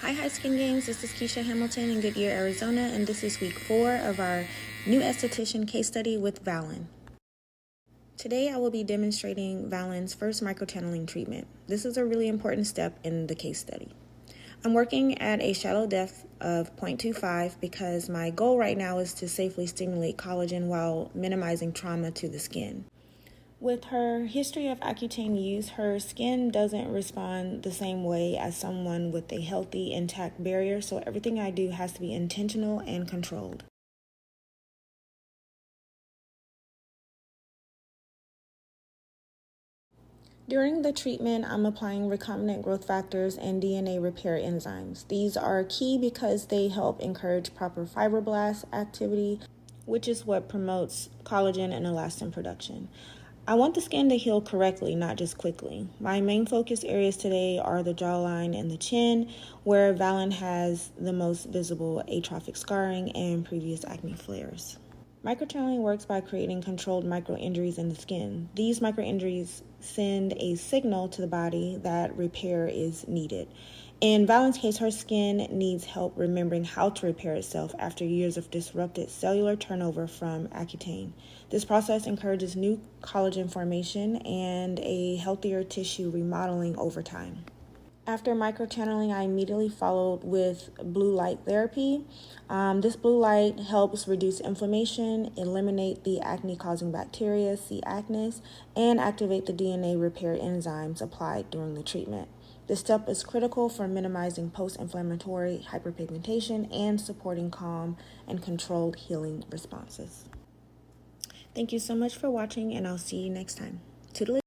Hi Skin Games, this is Kisha Hamilton in Goodyear, Arizona, and this is week 4 of our new esthetician case study with Valin. Today I will be demonstrating Valin's first microchanneling treatment. This is a really important step in the case study. I'm working at a shallow depth of 0.25 because my goal right now is to safely stimulate collagen while minimizing trauma to the skin. With her history of Accutane use, her skin doesn't respond the same way as someone with a healthy, intact barrier, so everything I do has to be intentional and controlled. During the treatment, I'm applying recombinant growth factors and DNA repair enzymes. These are key because they help encourage proper fibroblast activity, which is what promotes collagen and elastin production. I want the skin to heal correctly, not just quickly. My main focus areas today are the jawline and the chin, where Valin has the most visible atrophic scarring and previous acne flares. Microchanneling works by creating controlled micro-injuries in the skin. These micro-injuries send a signal to the body that repair is needed. In Valin's case, her skin needs help remembering how to repair itself after years of disrupted cellular turnover from Accutane. This process encourages new collagen formation and a healthier tissue remodeling over time. After microchanneling, I immediately followed with blue light therapy. This blue light helps reduce inflammation, eliminate the acne-causing bacteria, C. acnes, and activate the DNA repair enzymes applied during the treatment. This step is critical for minimizing post-inflammatory hyperpigmentation and supporting calm and controlled healing responses. Thank you so much for watching, and I'll see you next time. Toodaloo.